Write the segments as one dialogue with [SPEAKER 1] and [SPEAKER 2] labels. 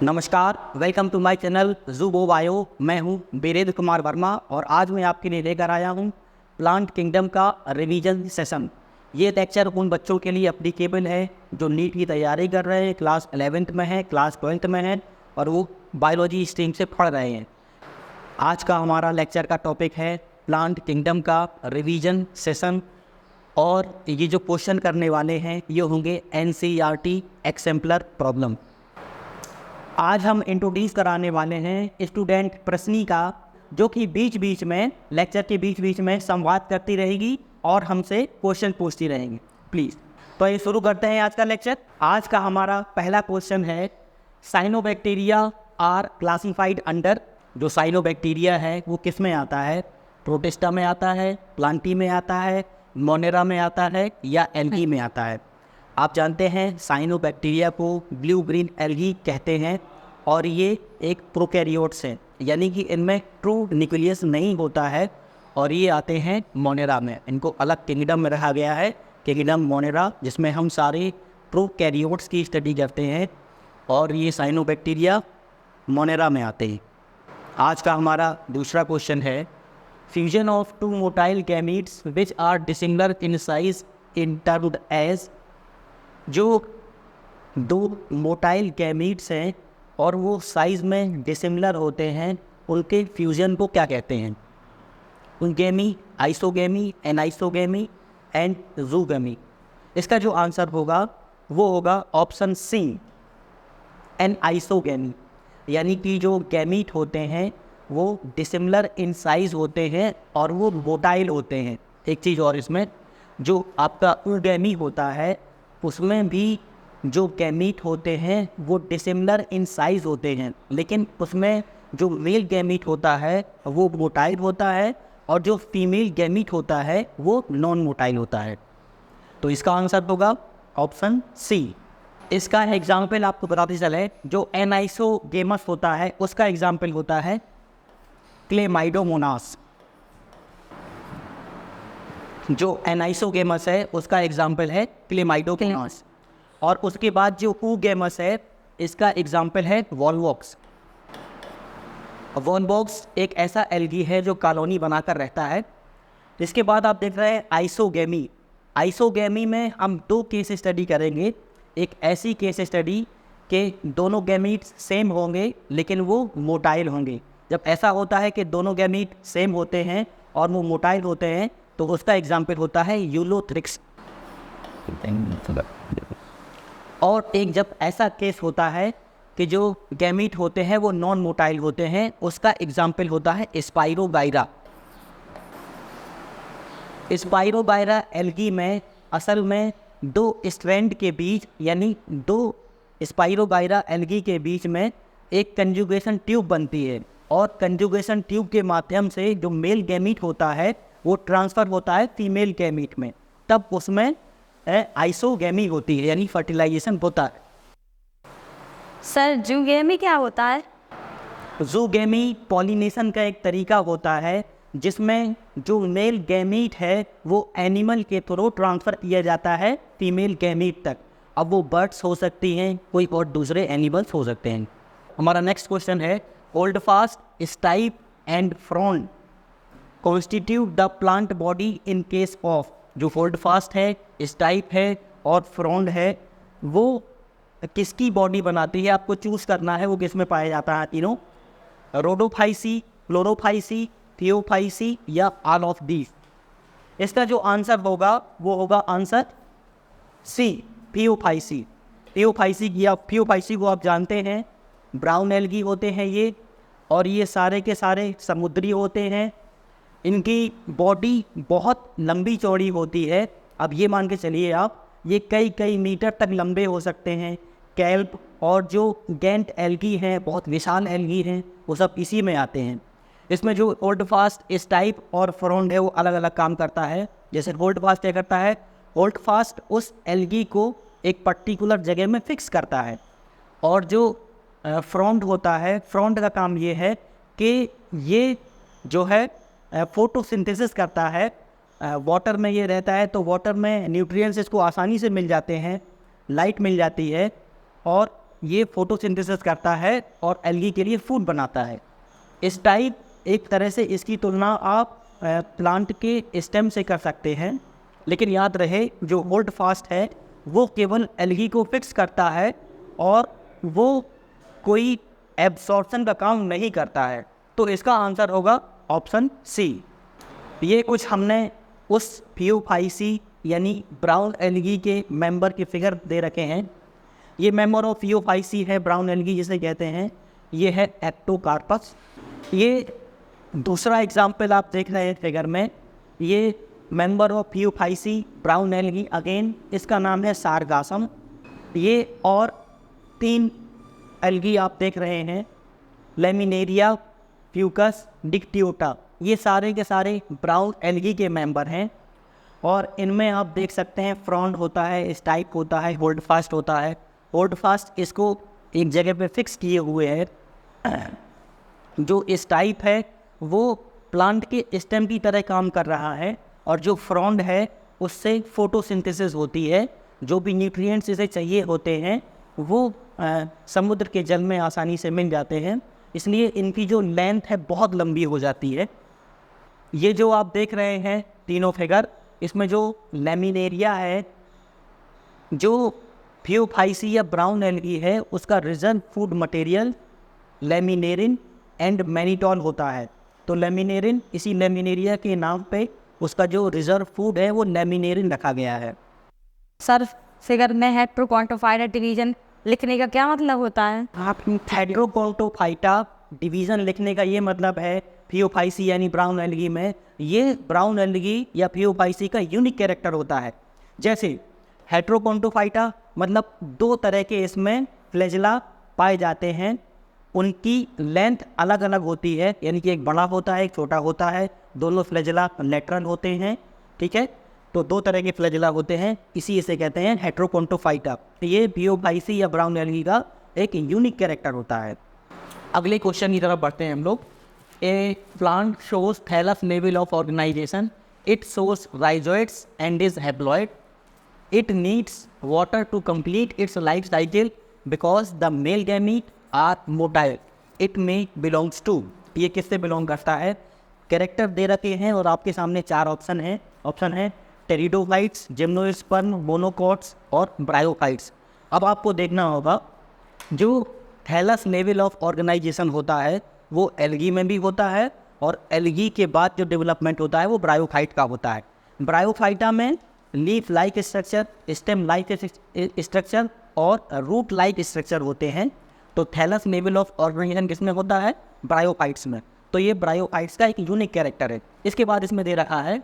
[SPEAKER 1] नमस्कार, welcome to my channel ज़ूबो बायो। मैं हूं वीरेंद्र कुमार वर्मा और आज मैं आपके लिए लेकर आया हूं प्लांट किंगडम का रिवीजन सेशन। ये लेक्चर उन बच्चों के लिए एप्लीकेबल है जो नीट की तैयारी कर रहे हैं, क्लास 11th में है, क्लास 12th में है और वो बायोलॉजी स्ट्रीम से पढ़ रहे हैं। आज का हमारा लेक्चर का टॉपिक है प्लांट किंगडम का रिवीजन सेशन और ये जो क्वेश्चन करने वाले हैं ये होंगे NCERT एक्सेम्पलर प्रॉब्लम। आज हम इंट्रोड्यूस कराने वाले हैं स्टूडेंट प्रश्नी का, जो कि बीच बीच में लेक्चर के बीच बीच में संवाद करती रहेगी और हमसे क्वेश्चन पूछती रहेंगी। प्लीज़ तो ये शुरू करते हैं आज का लेक्चर। आज का हमारा पहला क्वेश्चन है साइनोबैक्टीरिया आर क्लासिफाइड अंडर। जो साइनोबैक्टीरिया है वो किस में आता है? प्रोटिस्टा में आता है, प्लांटी में आता है, मोनेरा में आता है या एल्गी में आता है? आप जानते हैं साइनोबैक्टीरिया को ब्लू ग्रीन एल्गी कहते हैं और ये एक प्रोकैरियोट्स हैं, यानी कि इनमें ट्रू न्यूक्लियस नहीं होता है और ये आते हैं मोनेरा में। इनको अलग किंगडम में रखा गया है, किंगडम मोनेरा, जिसमें हम सारे प्रोकैरियोट्स की स्टडी करते हैं और ये साइनोबैक्टीरिया मोनेरा में आते हैं। आज का हमारा दूसरा क्वेश्चन है fusion of two motile gametes which are dissimilar in size in termed age. जो दो मोटाइल गैमीट्स हैं और वो साइज़ में डिसिमिलर होते हैं, उनके फ्यूजन को क्या कहते हैं? उनगेमी, आइसोगेमी, एनाइसोगेमी एंड जूगेमी। इसका जो आंसर होगा वो होगा ऑप्शन सी, एनाइसोगेमी। यानी कि जो गैमीट होते हैं वो डिसिमिलर इन साइज़ होते हैं और वो मोटाइल होते हैं। एक चीज़ और, इसमें जो आपका उगेमी होता है उसमें भी जो गैमीट होते हैं वो डिसिमिलर इन साइज़ होते हैं, लेकिन उसमें जो मेल गैमीट होता है वो मोटाइल होता है और जो फीमेल गैमीट होता है वो नॉन मोटाइल होता है। तो इसका आंसर होगा ऑप्शन सी। इसका एग्जाम्पल आपको बताते चले, जो एनाइसोगेमस होता है उसका एग्जाम्पल होता है क्लेमाइडोमोनास। जो एनाइसोगेमस है उसका एग्जाम्पल है क्लेमाइडोमोनास और उसके बाद जो ऊगेमस है इसका एग्जाम्पल है वॉल्वॉक्स। वॉल्वॉक्स एक ऐसा एल्गी है जो कॉलोनी बनाकर रहता है। इसके बाद आप देख रहे हैं आइसोगेमी। आइसोगेमी में हम दो केस स्टडी करेंगे। एक ऐसी केस स्टडी के दोनों गैमीट्स सेम होंगे लेकिन वो मोटाइल होंगे। जब ऐसा होता है कि दोनों गैमीट सेम होते हैं और वो मोटाइल होते हैं तो उसका एग्जाम्पल होता है यूलोथ्रिक्स। और एक जब ऐसा केस होता है कि जो गैमीट होते हैं वो नॉन मोटाइल होते हैं, उसका एग्जाम्पल होता है स्पाइरोगाइरा। स्पाइरोगाइरा एल्गी में असल में दो स्ट्रैंड के बीच, यानी दो स्पाइरोगाइरा एल्गी के बीच में एक कंजुगेशन ट्यूब बनती है और कंजुगेशन ट्यूब के माध्यम से जो मेल गैमीट होता है वो ट्रांसफ़र होता है फीमेल गैमीट में, तब उसमें आइसोगेमी होती है, यानी फर्टिलाइजेशन होता है।
[SPEAKER 2] सर जूगेमी क्या होता है?
[SPEAKER 1] जूगेमी पॉलिनेशन का एक तरीका होता है जिसमें जो मेल गैमीट है वो एनिमल के थ्रू ट्रांसफ़र किया जाता है फीमेल गैमीट तक। अब वो बर्ड्स हो सकती हैं, कोई और दूसरे एनिमल्स हो सकते हैं। हमारा नेक्स्ट क्वेश्चन है holdfast, stipe and frond constitute the plant body in case of. जो होल्डफास्ट है, स्टाइप है और फ्रॉन्ड है, वो किसकी बॉडी बनाती है? आपको चूज़ करना है वो किस में पाया जाता है तीनों, रोडोफाइसी, क्लोरोफाइसी, थियोफाइसी या ऑल ऑफ दीज। इसका जो आंसर होगा वो होगा आंसर सी, थियोफाइसी। थियोफाइसी को आप जानते हैं, ब्राउन एल्गी होते हैं ये और ये सारे के सारे समुद्री होते हैं। इनकी बॉडी बहुत लंबी चौड़ी होती है। अब ये मान के चलिए आप, ये कई कई मीटर तक लंबे हो सकते हैं। कैल्प और जो गैंट एल्गी हैं, बहुत विशाल एल्गी हैं, वो सब इसी में आते हैं। इसमें जो होल्डफास्ट, स्टाइप और फ्रॉन्ड है वो अलग अलग काम करता है। जैसे होल्डफास्ट क्या करता है, होल्डफास्ट उस एल्गी को एक पर्टिकुलर जगह में फिक्स करता है और जो फ्रॉन्ड होता है, फ्रॉन्ड का काम ये है कि ये जो है फोटोसिंथेसिस करता है। वाटर में ये रहता है तो वाटर में न्यूट्रिएंट्स इसको आसानी से मिल जाते हैं, लाइट मिल जाती है और ये फोटोसिंथेसिस करता है और एल्गी के लिए फूड बनाता है। इस टाइप एक तरह से इसकी तुलना आप प्लांट के स्टेम से कर सकते हैं, लेकिन याद रहे जो होल्ड फास्ट है वो केवल एल्गी को फिक्स करता है और वो कोई एब्सॉर्प्शन का काम नहीं करता है। तो इसका आंसर होगा ऑप्शन सी। ये कुछ हमने उस फियोफाइसी यानी ब्राउन एल्गी के मेंबर के फिगर दे रखे हैं। ये मेंबर ऑफ फियोफाइसी है ब्राउन एल्गी जिसे कहते हैं, ये है एक्टोकार्पस। ये दूसरा एग्जाम्पल आप देख रहे हैं फिगर में, ये member of Phaeophyceae brown algae, again इसका नाम है सारगासम। ये और 3 एल्गी आप देख रहे हैं, लेमिनेरिया, फ्यूकस, डिक्टियोटा, ये सारे के सारे ब्राउन एल्गी के मेंबर हैं। और इनमें आप देख सकते हैं फ्रॉन्ड होता है, स्टाइप होता है, होल्ड फास्ट होता है। होल्ड फास्ट इसको एक जगह पे फिक्स किए हुए है। जो स्टाइप है वो प्लांट के स्टेम की तरह काम कर रहा है, और जो फ्रॉन्ड है उससे फोटोसिंथेसिस होती है। जो भी न्यूट्रिएंट्स इसे चाहिए होते हैं वो समुद्र के जल में आसानी से मिल जाते हैं, इसलिए इनकी जो लेंथ है बहुत लंबी हो जाती है। ये जो आप देख रहे हैं तीनों फिगर, इसमें जो लेमिनेरिया है, जो फियोफाइसी या ब्राउन एल्गी है, उसका reserve food material laminarin and mannitol होता है। तो लेमिनेरिन, इसी लेमिनेरिया के नाम पे उसका जो रिजर्व फूड है वो लेमिनेरिन रखा गया है।
[SPEAKER 2] सर फिगर में हेट्रोक्वांटोफाइटा डिवीजन लिखने का क्या मतलब होता है?
[SPEAKER 1] आप हेट्रोक्वांटोफाइटा डिवीज़न लिखने का ये मतलब है, फियोफाइसी यानी ब्राउन एल्गी में ये ब्राउन एल्गी या फियोफाइसी का यूनिक कैरेक्टर होता है। जैसे हेट्रोक्वांटोफाइटा मतलब 2 तरह के इसमें फ्लैजेला पाए जाते हैं, उनकी लेंथ अलग अलग होती है, यानी कि एक बड़ा होता है एक छोटा होता है, दोनों फ्लैजेला लेटरल होते हैं, ठीक है। तो 2 तरह के फ्लैजेला होते हैं, इसी से कहते हैं हेट्रोक्वांटोफाइटा। ये फियोफाइसी या ब्राउन एल्गी का एक यूनिक कैरेक्टर होता है। अगले क्वेश्चन की तरफ बढ़ते हैं हम लोग। A plant shows thallus level of organisation, it shows rhizoids and is haploid, it needs water to complete its life cycle because the male gamete are motile, it may belongs to. ये किससे belong करता है? Character दे रखे हैं और आपके सामने 4 option है। ऑप्शन है टेरिडोफाइट्स, जिम्नोस्पर्म, मोनोकॉट्स और ब्रायोफाइट्स। अब आपको देखना होगा जो थैलस लेवल ऑफ ऑर्गेनाइजेशन होता है वो एल्गी में भी होता है, और एल्गी के बाद जो डेवलपमेंट होता है वो ब्रायोफाइट का होता है। ब्रायोफाइटा में leaf like structure, stem like structure और रूट लाइक स्ट्रक्चर होते हैं। तो थैलस लेवल ऑफ ऑर्गेनाइजेशन किसमें होता है? ब्रायोफाइट्स में। तो ये ब्रायोफाइट्स का एक यूनिक कैरेक्टर है। इसके बाद इसमें दे रखा है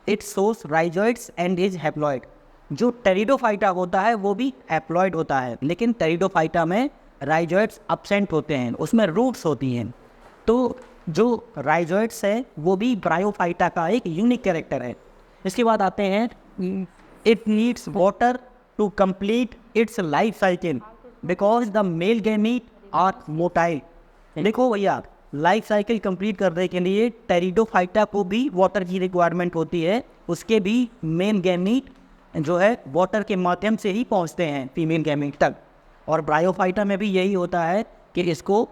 [SPEAKER 1] it shows rhizoids and is haploid. जो टेरिडोफाइटा होता है वो भी हैप्लॉइड होता है, लेकिन टेरिडोफाइटा में राइजोइड्स absent होते हैं, उसमें रूट्स होती हैं। तो जो राइजोइड्स है वो भी ब्रायोफाइटा का एक यूनिक कैरेक्टर है। इसके बाद आते हैं it needs water to complete its life cycle because the male gamete are motile. देखो भैया, लाइफ साइकिल कंप्लीट करने के लिए टेरिडोफाइटा को भी वाटर की रिक्वायरमेंट होती है, उसके भी मेन गैमीट जो है वाटर के माध्यम से ही पहुंचते हैं फीमेल गैमीट तक। और ब्रायोफाइटा में भी यही होता है कि इसको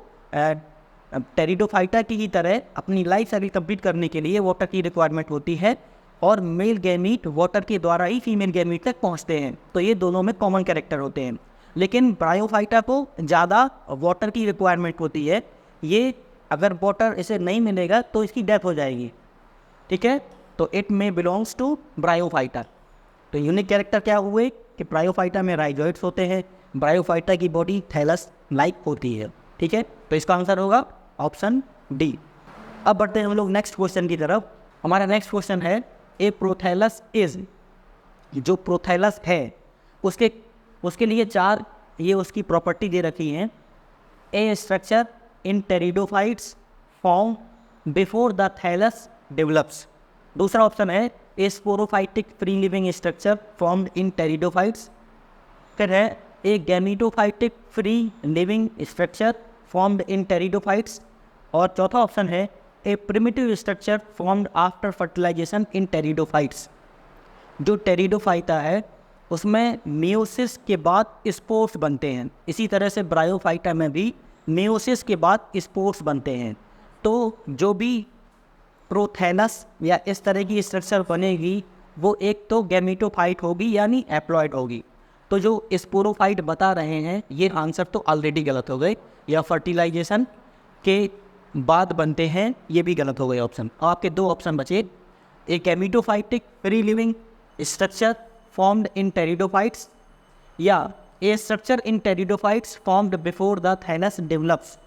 [SPEAKER 1] टेरिडोफाइटा की ही तरह अपनी लाइफ साइकिल कंप्लीट करने के लिए वाटर की रिक्वायरमेंट होती है, और मेल गैमीट वाटर के द्वारा ही फीमेल गैमीट तक पहुंचते हैं। तो ये दोनों में कॉमन कैरेक्टर होते हैं, लेकिन ब्रायोफाइटा को ज़्यादा वाटर की रिक्वायरमेंट होती है। ये अगर वाटर इसे नहीं मिलेगा तो इसकी डेथ हो जाएगी, ठीक है। तो इट में बिलोंग्स टू ब्रायोफाइटा। तो यूनिक कैरेक्टर क्या हुए कि ब्रायोफाइटा में राइजोइड्स होते हैं, ब्रायोफाइटा की बॉडी थैलस लाइक होती है, ठीक है। तो इसका आंसर होगा ऑप्शन डी। अब बढ़ते हैं हम लोग नेक्स्ट क्वेश्चन की तरफ। हमारा नेक्स्ट क्वेश्चन है ए प्रोथैलस इज। जो प्रोथैलस है उसके लिए 4 ये उसकी प्रॉपर्टी दे रखी हैं। A structure in pteridophytes form before the thallus develops. दूसरा ऑप्शन है a sporophytic free living structure formed in pteridophytes. फिर है a gametophytic free living structure formed in pteridophytes. और चौथा ऑप्शन है a primitive structure formed after fertilisation in pteridophytes. जो pteridophyta है उसमें मियोसिस के बाद स्पोर्स बनते हैं। इसी तरह से ब्रायोफाइटा में भी मियोसिस के बाद स्पोर्स बनते हैं। तो जो भी प्रोथैलस या इस तरह की स्ट्रक्चर बनेगी वो एक तो गैमेटोफाइट होगी यानी एप्लॉइड होगी। तो जो स्पोरोफाइट बता रहे हैं ये आंसर तो ऑलरेडी गलत हो गए, या फर्टिलाइजेशन के बाद बनते हैं, ये भी गलत हो गए ऑप्शन। आपके दो ऑप्शन बचे, a gametophytic free living structure formed in pteridophytes, या a structure in pteridophytes formed before the thallus develops.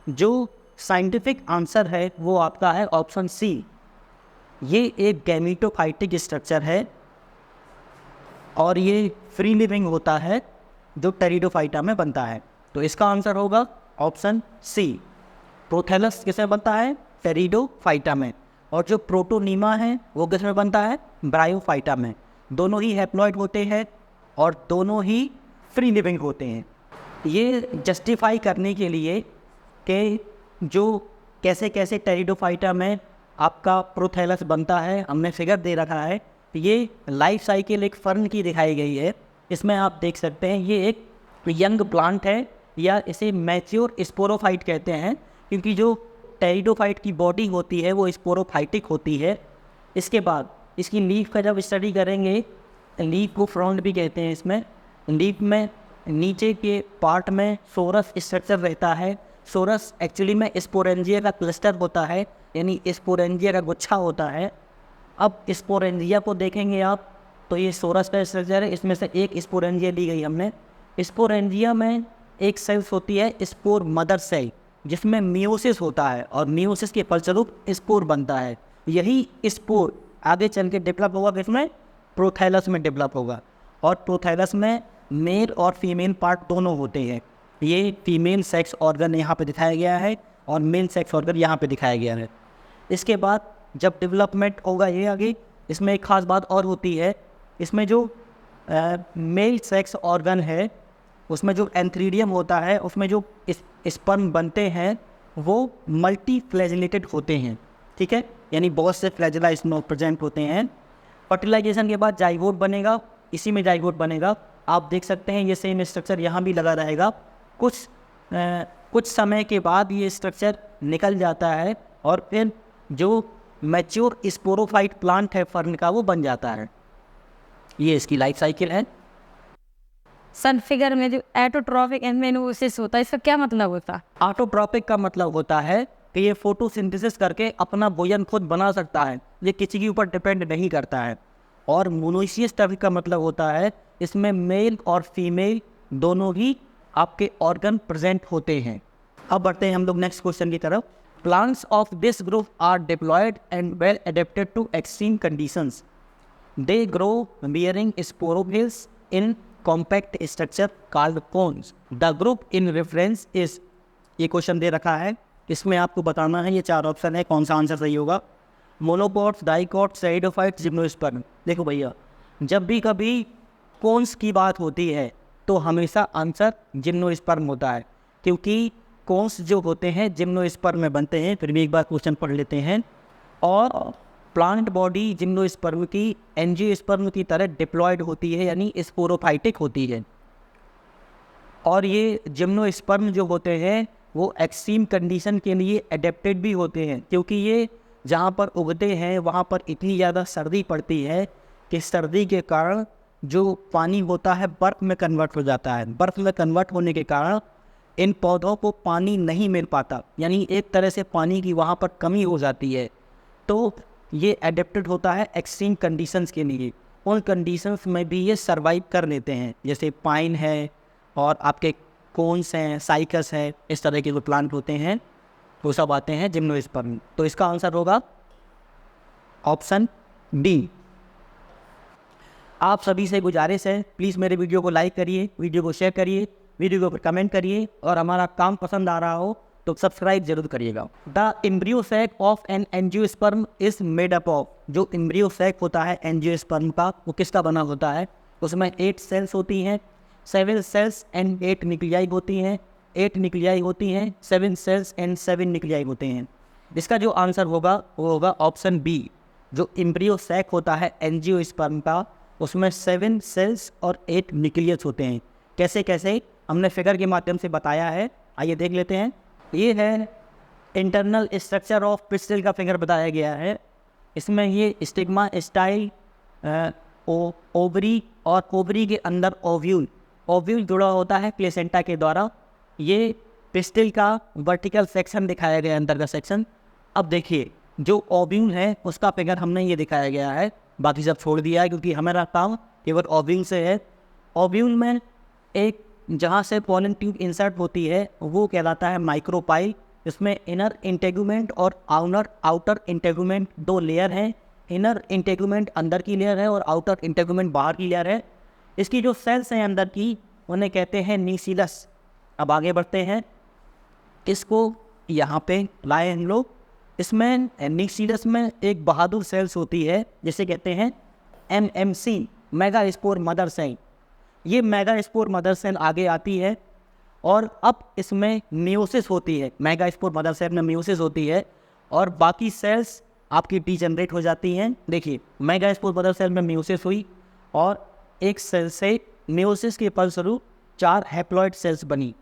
[SPEAKER 1] जो साइंटिफिक आंसर है वो आपका है ऑप्शन सी, ये एक गैमेटोफाइटिक स्ट्रक्चर है और ये फ्री लिविंग होता है जो टेरिडोफाइटा में बनता है। तो इसका आंसर होगा ऑप्शन सी। प्रोथैलस किसमें बनता है? टेरिडोफाइटा में। और जो प्रोटोनीमा है वो किसमें बनता है? ब्रायोफाइटा में। दोनों ही हैप्लॉइड होते हैं और दोनों ही फ्री लिविंग होते हैं। ये जस्टिफाई करने के लिए कि जो कैसे कैसे टेरिडोफाइटा में आपका प्रोथैलस बनता है, हमने फिगर दे रखा है। ये लाइफ साइकिल एक फर्न की दिखाई गई है। इसमें आप देख सकते हैं ये एक यंग प्लांट है, या इसे मैच्योर स्पोरोफाइट कहते हैं, क्योंकि जो टेरिडोफाइट की बॉडी होती है वो स्पोरोफाइटिक होती है। इसके बाद इसकी लीफ का जब स्टडी करेंगे, लीफ को फ्रॉन्ट भी कहते हैं। इसमें लीफ में नीचे के पार्ट में सोरस स्ट्रक्चर रहता है। सोरस एक्चुअली में स्पोरेंजिया का क्लस्टर होता है, यानी स्पोरेंजिया का गुच्छा होता है। अब स्पोरेंजिया को देखेंगे आप तो ये सोरस का स्ट्रक्चर है, इसमें से एक स्पोरेंजिया ली गई हमने। स्पोरेंजिया में एक सेल्स होती है स्पोर मदर सेल, जिसमें मियोसिस होता है और मियोसिस के फलस्वरूप स्पोर बनता है। यही स्पोर आगे चल के डेवलप होगा, किसमें? प्रोथैलस में डेवलप होगा। और प्रोथैलस में मेल और फीमेल पार्ट दोनों होते हैं। ये फीमेल सेक्स ऑर्गन यहाँ पे दिखाया गया है और मेल सेक्स ऑर्गन यहाँ पे दिखाया गया है। इसके बाद जब डेवलपमेंट होगा ये आगे, इसमें एक ख़ास बात और होती है। इसमें जो मेल सेक्स ऑर्गन है उसमें जो एंथ्रीडियम होता है, उसमें जो स्पर्म बनते हैं वो मल्टी फ्लैजिलेटेड होते हैं, ठीक है, यानी बहुत से फ्लैजिला इसमें प्रेजेंट होते हैं। फर्टिलाइजेशन के बाद जाइगोट बनेगा, इसी में जाइगोट बनेगा। आप देख सकते हैं ये सेम स्ट्रक्चर यहाँ भी लगा रहेगा। कुछ समय के बाद ये स्ट्रक्चर निकल जाता है और फिर जो मैच्योर स्पोरोफाइट प्लांट है फर्न का वो बन जाता है। ये इसकी लाइफ साइकिल है।
[SPEAKER 2] सन फिगर में जो एटोट्रॉफिक एमिनोसिस होता है, इसका क्या मतलब होता है?
[SPEAKER 1] ऑटोट्रॉपिक का मतलब होता है कि ये फोटोसिंथेसिस करके अपना भोजन खुद बना सकता है, ये किसी के ऊपर डिपेंड नहीं करता है। और मोनोसियस टाइप का मतलब होता है इसमें मेल और फीमेल दोनों ही आपके ऑर्गन प्रेजेंट होते हैं। अब बढ़ते हैं हम लोग नेक्स्ट क्वेश्चन की तरफ। Plants of this group are diploid and well adapted to extreme conditions. They grow bearing sporophylls in compact structure called cones. The group in reference is, ये क्वेश्चन दे रखा है, इसमें आपको बताना है, ये चार ऑप्शन है, कौन सा आंसर सही होगा। Monocots, dicots, pteridophytes, gymnosperm. देखो भैया, जब भी कभी कोन्स की बात होती है तो हमेशा आंसर जिम्नोस्पर्म होता है, क्योंकि कोन्स जो होते हैं जिम्नोस्पर्म में बनते हैं। फिर भी एक बार क्वेश्चन पढ़ लेते हैं। और प्लांट बॉडी जिम्नोस्पर्म की एंजियोस्पर्म की तरह डिप्लॉयड होती है, यानी स्पोरोफाइटिक होती है। और ये जिम्नोस्पर्म जो होते हैं वो एक्सट्रीम कंडीशन के लिए एडेप्टेड भी होते हैं, क्योंकि ये जहाँ पर उगते हैं वहाँ पर इतनी ज़्यादा सर्दी पड़ती है कि सर्दी के कारण जो पानी होता है बर्फ़ में कन्वर्ट हो जाता है। बर्फ़ में कन्वर्ट होने के कारण इन पौधों को पानी नहीं मिल पाता, यानी एक तरह से पानी की वहाँ पर कमी हो जाती है। तो ये एडेप्टेड होता है एक्सट्रीम कंडीशंस के लिए। उन कंडीशंस में भी ये सर्वाइव कर लेते हैं, जैसे पाइन है और आपके कोन्स हैं, साइकस है, इस तरह के जो प्लांट होते हैं वो सब आते हैं जिम्नोस्पर्म। तो इसका आंसर होगा ऑप्शन डी। आप सभी से गुजारिश है, प्लीज़ मेरे वीडियो को लाइक करिए, वीडियो को शेयर करिए, वीडियो के ऊपर कमेंट करिए, और हमारा काम पसंद आ रहा हो तो सब्सक्राइब जरूर करिएगा। The embryo sac of an angiosperm is made up of. जो एम्ब्रियो सैक होता है एंजियोस्पर्म का वो किसका बना होता है? उसमें 8 सेल्स होती हैं, 7 सेल्स एंड 8 न्यूक्लियाई होती हैं, 8 न्यूक्लियाई होती हैं, 7 सेल्स एंड 7 न्यूक्लियाई होते हैं। इसका जो आंसर होगा वो होगा ऑप्शन बी। जो एम्ब्रियो सैक होता है एंजियोस्पर्म का उसमें 7 सेल्स और 8 न्यूक्लियस होते हैं। कैसे कैसे हमने फिगर के माध्यम से बताया है, आइए देख लेते हैं। ये है इंटरनल स्ट्रक्चर ऑफ पिस्टिल का फिगर बताया गया है। इसमें ये स्टिग्मा स्टाइल ओवरी और ओवरी के अंदर ओव्यूल जुड़ा होता है प्लेसेंटा के द्वारा। ये पिस्टिल का वर्टिकल सेक्शन दिखाया गया है, अंदर का सेक्शन। अब देखिए जो ओव्यूल है उसका फिगर हमने ये दिखाया गया है, बाकी सब छोड़ दिया है क्योंकि हमारा काम केवल ओव्यूल से है। ओव्यूल में एक जहाँ से पॉलन ट्यूब इंसर्ट होती है वो कहलाता है माइक्रोपाइल। इसमें इनर इंटेगुमेंट और आउटर इंटेगुमेंट 2 लेयर हैं। इनर इंटेगुमेंट अंदर की लेयर है और आउटर इंटेगुमेंट बाहर की लेयर है। इसकी जो सेल्स हैं अंदर की उन्हें कहते हैं न्यूक्लियस। अब आगे बढ़ते हैं, इसको यहाँ पे लाए हम लोग। इसमें न्यूक्लियस में एक बहादुर सेल्स होती है जिसे कहते हैं MMC, mega spore mother cell. ये मेगा स्पोर मदर सेल आगे आती है और अब इसमें मियोसिस होती है। मेगा स्पोर मदर सेल में मियोसिस होती है और बाकी सेल्स आपकी डीजनरेट हो जाती हैं। देखिए मेगा स्पोर मदर सेल में मियोसिस हुई और एक सेल से मियोसिस के फलस्वरूप 4 हैप्लॉइड सेल्स बनी।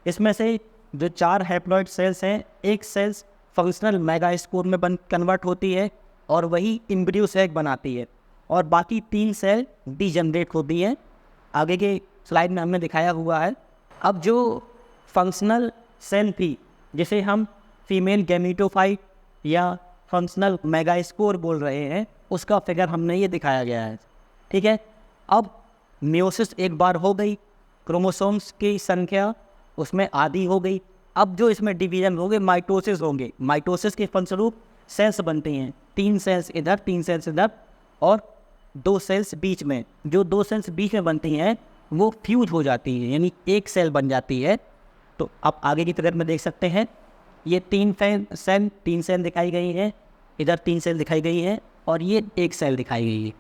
[SPEAKER 1] इसमें से जो 4 हैप्लॉइड सेल्स हैं, एक सेल्स फंक्शनल मेगा स्पोर में कन्वर्ट होती है और वही एम्ब्रियो सैक बनाती है और बाकी 3 सेल डीजनरेट होती हैं। आगे के स्लाइड में हमने दिखाया हुआ है। अब जो फंक्शनल सेल थी जिसे हम फीमेल गैमेटोफाइट या फंक्शनल मेगास्पोर बोल रहे हैं, उसका फिगर हमने ये दिखाया गया है। ठीक है, अब मियोसिस एक बार हो गई, क्रोमोसोम्स की संख्या उसमें आधी हो गई। अब जो इसमें डिवीजन होंगे माइटोसिस होंगे। माइटोसिस के फलस्वरूप सेल्स बनते हैं, 3 सेल्स इधर 3 सेल्स इधर और 2 सेल्स बीच में। जो 2 सेल्स बीच में बनती हैं वो फ्यूज हो जाती है, यानी एक सेल बन जाती है। तो आप आगे की फिगर में देख सकते हैं, ये 3 सेल दिखाई गई है, इधर 3 सेल दिखाई गई है और ये एक सेल दिखाई गई है।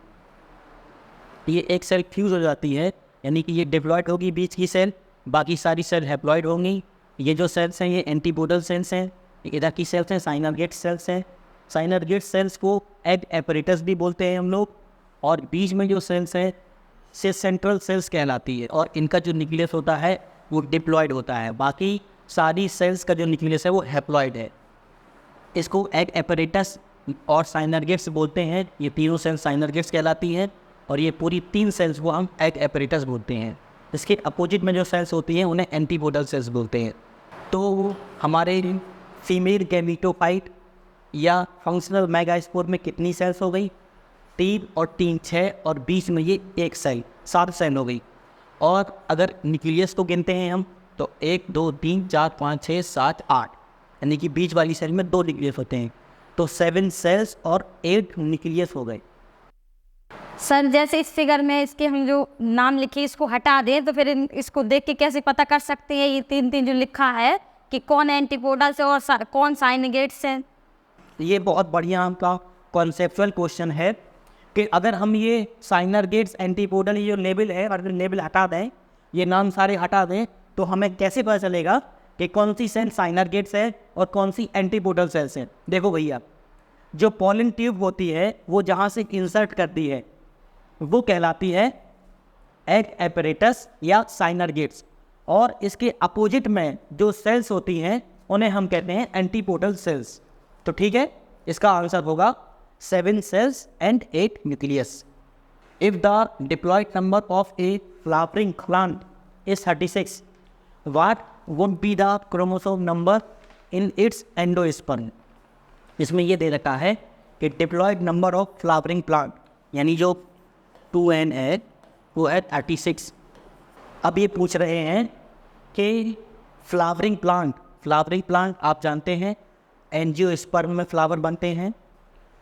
[SPEAKER 1] ये एक सेल फ्यूज हो जाती है, यानी कि ये डिप्लॉयड होगी बीच की सेल, बाकी सारी सेल हैप्लॉयड होंगी। ये जो सेल्स हैं ये एंटीपोडल सेल्स हैं, इधर की सेल्स हैं साइनरगेट सेल्स हैं। साइनरगेट सेल्स को एग एपरेटस भी बोलते हैं हम लोग। और बीच में जो सेल्स हैं से सेंट्रल सेल्स कहलाती है और इनका जो न्यूक्लियस होता है वो डिप्लॉयड होता है। बाकी सारी सेल्स का जो न्यूक्लियस है वो हैप्लॉयड है। इसको एग एपरेटस और साइनरगेट्स बोलते हैं। ये तीनों सेल्स साइनरगेट्स कहलाती हैं और ये पूरी 3 सेल्स को हम एग एपरेटस बोलते हैं। इसके अपोजिट में जो सेल्स होती हैं उन्हें एंटीपोडल सेल्स बोलते हैं। तो हमारे फीमेल गैमेटोफाइट या फंक्शनल मेगास्पोर में कितनी सेल्स हो गई? 3 और 3 6 और बीच में ये एक सेल, 7 सेल हो गई। और अगर न्यूक्लियस को गिनते हैं हम तो 1 2 3 4 5 6 7 8, यानी कि बीच वाली सेल में 2 न्यूक्लियस होते हैं। तो 7 सेल्स और 8 न्यूक्लियस हो गए।
[SPEAKER 2] सर जैसे इस फिगर में इसके हम जो नाम लिखे इसको हटा दें तो फिर इसको देख के कैसे पता कर सकते हैं ये 3 जो लिखा है कि कौन एंटीपोडल से और कौन साइनगेट्स है?
[SPEAKER 1] ये बहुत बढ़िया आपका कॉन्सेप्चुअल क्वेश्चन है कि अगर हम ये साइनरगेट्स एंटीपोडल ये जो लेबल है, अगर लेबल हटा दें, ये नाम सारे हटा दें, तो हमें कैसे पता चलेगा कि कौन सी सेल साइनरगेट्स है और कौन सी एंटीपोडल सेल्स हैं? देखो भैया, जो पॉलन ट्यूब होती है वो जहाँ से इंसर्ट करती है वो कहलाती है एग एपरेटस या साइनरगेट्स, और इसके अपोजिट में जो सेल्स होती हैं उन्हें हम कहते हैं एंटीपोडल सेल्स। तो ठीक है, इसका आंसर होगा 7 cells and 8 nucleus. If the diploid number of a flowering plant is 36, what would be the chromosome number in its endosperm? इसमें ये दे रखा है कि diploid number of flowering plant यानी जो 2n है वो है 36। अब ये पूछ रहे हैं कि फ्लावरिंग प्लांट आप जानते हैं एंजियोस्पर्म में फ्लावर बनते हैं।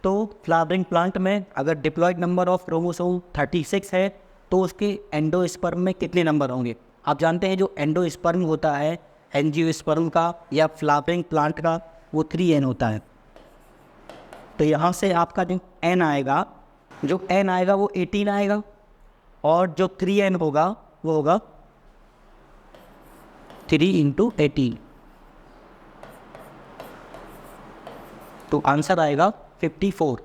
[SPEAKER 1] तो फ्लावरिंग प्लांट में अगर डिप्लॉयड नंबर ऑफ क्रोमोसोम 36 है तो उसके एंडोस्पर्म में कितने नंबर होंगे? आप जानते हैं जो एंडोस्पर्म होता है एंजियोस्पर्म का या फ्लावरिंग प्लांट का वो 3n होता है। तो यहाँ से आपका जो n आएगा वो 18 आएगा और जो 3n होगा वो होगा 3 × 18। तो आंसर आएगा 54।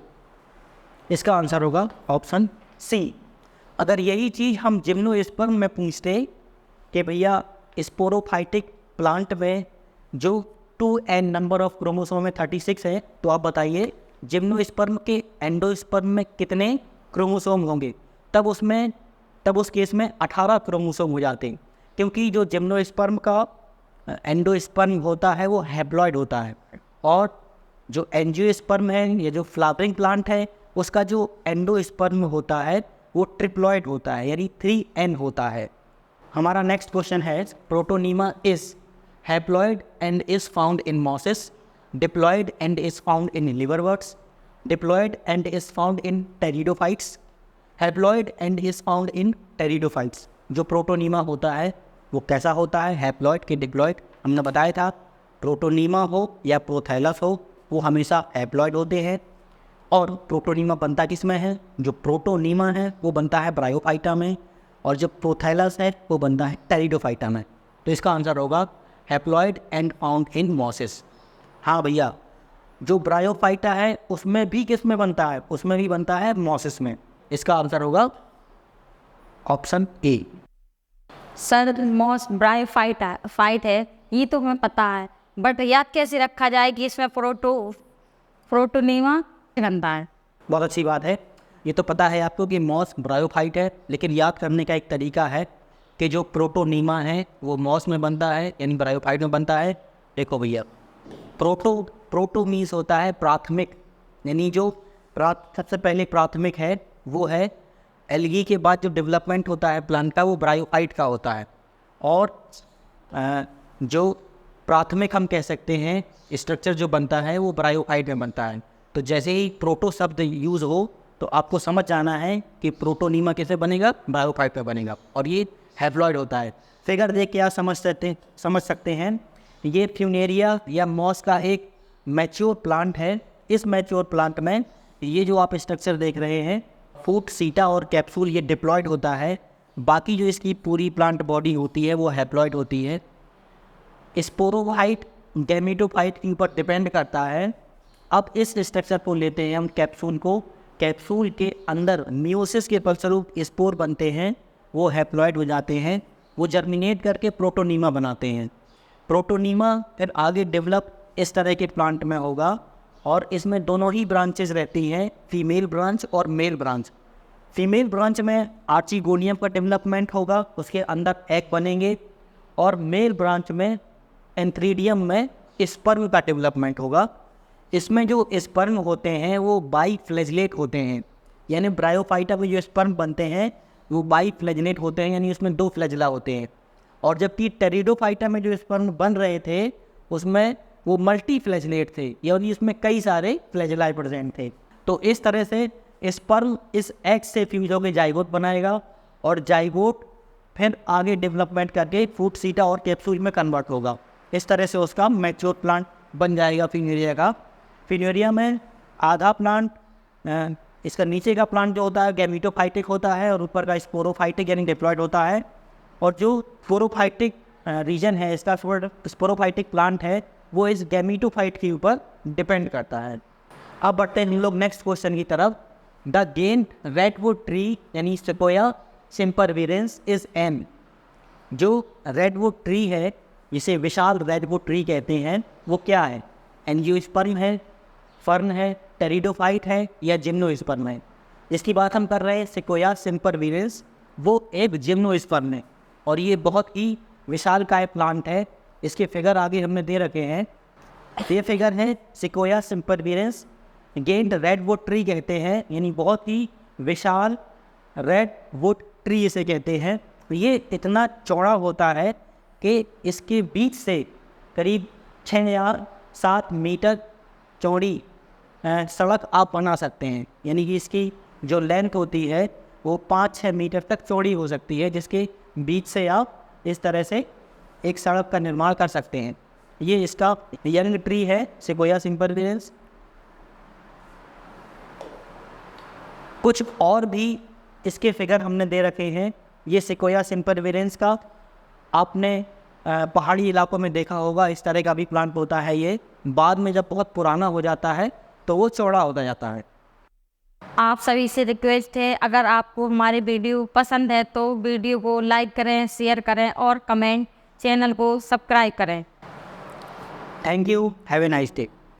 [SPEAKER 1] इसका आंसर होगा ऑप्शन सी। अगर यही चीज़ हम जिम्नोस्पर्म में पूछते कि भैया स्पोरोफाइटिक प्लांट में जो 2n नंबर ऑफ क्रोमोसोम में 36 है, तो आप बताइए जिम्नोस्पर्म के एंडोस्पर्म में कितने क्रोमोसोम होंगे, तब उस केस में 18 क्रोमोसोम हो जाते हैं, क्योंकि जो जिम्नोस्पर्म का एंडोस्पर्म होता है वो हैप्लॉइड होता है, और जो एंजियोस्पर्म है या जो फ्लावरिंग प्लांट है उसका जो एंडोस्पर्म होता है वो ट्रिप्लॉइड होता है, यानी 3n होता है। हमारा नेक्स्ट क्वेश्चन है, protonema is haploid and is found in mosses, diploid and is found in liverworts, diploid and is found in pteridophytes, haploid and is found in pteridophytes. जो प्रोटोनीमा होता है वो कैसा होता है, हैप्लॉइड के डिप्लॉइड। हमने बताया था प्रोटोनीमा हो या प्रोथैलस हो वो हमेशा हैप्लॉइड होते हैं। और प्रोटोनीमा बनता किस में है, जो प्रोटोनीमा है वो बनता है ब्रायोफाइटा में, और जो प्रोथैलस है वो बनता है टेरिडोफाइटा में। तो इसका आंसर होगा haploid and found in mosses. हाँ भैया, जो ब्रायोफाइटा है उसमें भी किस में बनता है, उसमें भी बनता है मॉसेस में। इसका आंसर होगा option A.
[SPEAKER 2] Sir moss bryophyte है ये तो हमें पता है, बट याद कैसे रखा जाए कि इसमें प्रोटोनीमा बनता है।
[SPEAKER 1] बहुत अच्छी बात है, ये तो पता है आपको कि मॉस ब्रायोफाइट है, लेकिन याद करने का एक तरीका है कि जो प्रोटोनीमा है वो मॉस में बनता है यानी ब्रायोफाइट में बनता है। देखो भैया, प्रोटो मीन्स होता है प्राथमिक, यानी जो सबसे पहले प्राथमिक है वो है एल्गी के बाद जो डेवलपमेंट होता है प्लांट का वो ब्रायोफाइट का होता है, और जो प्राथमिक हम कह सकते हैं स्ट्रक्चर जो बनता है वो ब्रायोफाइट में बनता है। तो जैसे ही प्रोटो शब्द यूज़ हो तो आपको समझ जाना है कि प्रोटोनीमा कैसे बनेगा, ब्रायोफाइट में बनेगा, और ये हैप्लॉइड होता है। फिगर देख के आप समझ सकते हैं ये फ्यूनेरिया या मॉस का एक मैच्योर प्लांट है। इस मैच्योर प्लांट में ये जो आप स्ट्रक्चर देख रहे हैं फूट, सीटा और कैप्सूल ये डिप्लॉयड होता है, बाकी जो इसकी पूरी प्लांट बॉडी होती है वो हैप्लॉइड होती है। स्पोरोफाइट गैमेटोफाइट के ऊपर डिपेंड करता है। अब इस स्ट्रक्चर को लेते हैं हम कैप्सूल को, कैप्सूल के अंदर मियोसिस के फलस्वरूप स्पोर बनते हैं, वो हैप्लॉइड हो जाते हैं, वो जर्मिनेट करके प्रोटोनीमा बनाते हैं। प्रोटोनीमा फिर आगे डेवलप इस तरह के प्लांट में होगा, और इसमें दोनों ही ब्रांचेस रहती हैं, फीमेल ब्रांच और मेल ब्रांच। फीमेल ब्रांच में आर्चिगोनियम का डेवलपमेंट होगा, उसके अंदर एग बनेंगे, और मेल ब्रांच में एंथ्रीडियम में स्पर्म का डेवलपमेंट होगा। इसमें जो स्पर्म होते हैं वो बाई फ्लैजलेट होते हैं, यानी ब्रायोफाइटा में जो स्पर्म बनते हैं वो बाई फ्लैजलेट होते हैं, यानी उसमें 2 फ्लैजला होते हैं। और जबकि टेरिडोफाइटा में जो स्पर्म बन रहे थे उसमें वो मल्टी फ्लैजलेट थे, यानी उसमें कई सारे फ्लैजला प्रेजेंट थे। तो इस तरह से स्पर्म इस एग से फ्यूज होकर जाइगोट बनाएगा, और जाइगोट फिर आगे डेवलपमेंट करके फ्रूट, सीटा और कैप्सूल में कन्वर्ट होगा। इस तरह से उसका मैच्योर प्लांट बन जाएगा फ्यूनेरिया का। फ्यूनेरिया में आधा प्लांट, इसका नीचे का प्लांट जो होता है गैमेटोफाइटिक होता है, और ऊपर का स्पोरोफाइटिक यानी डिप्लॉयड होता है। और जो स्पोरोफाइटिक रीजन है इसका, स्पोरोफाइटिक प्लांट है, वो इस गैमेटोफाइट के ऊपर डिपेंड करता है। अब बढ़ते हैं हम लोग नेक्स्ट क्वेश्चन की तरफ। द गेंद रेडवुड ट्री यानी सेक्वोया सिम्परविरेंस इज एन। जो रेडवुड ट्री है जिसे विशाल रेडवुड ट्री कहते हैं वो क्या है, एंजियोस्पर्म है, फर्न है, टेरिडोफाइट है या जिम्नोस्पर्म है। जिसकी बात हम कर रहे हैं सेक्वोया सिम्परविरेंस, वो एक जिम्नोस्पर्म है, और ये बहुत ही विशालकाय प्लांट है। इसके फिगर आगे हमने दे रखे हैं। ये फिगर है सेक्वोया सिम्परविरेंस, गेंद रेडवुड ट्री कहते हैं, यानी बहुत ही विशाल रेडवुड ट्री इसे कहते हैं। ये इतना चौड़ा होता है कि इसके बीच से करीब 6 या 7 मीटर चौड़ी सड़क आप बना सकते हैं, यानी कि इसकी जो लेंथ होती है वो 5-6 मीटर तक चौड़ी हो सकती है, जिसके बीच से आप इस तरह से एक सड़क का निर्माण कर सकते हैं। ये इसका यंग ट्री है सेक्वोया सिम्परविरेंस। कुछ और भी इसके फिगर हमने दे रखे हैं। ये सेक्वोया सिम्परविरेंस का आपने पहाड़ी इलाकों में देखा होगा, इस तरह का भी प्लांट होता है। ये बाद में जब बहुत पुराना हो जाता है तो वो चौड़ा होता जाता है।
[SPEAKER 2] आप सभी से रिक्वेस्ट है, अगर आपको हमारी वीडियो पसंद है तो वीडियो को लाइक करें, शेयर करें और कमेंट, चैनल को सब्सक्राइब करें।
[SPEAKER 1] Thank you, have a nice day.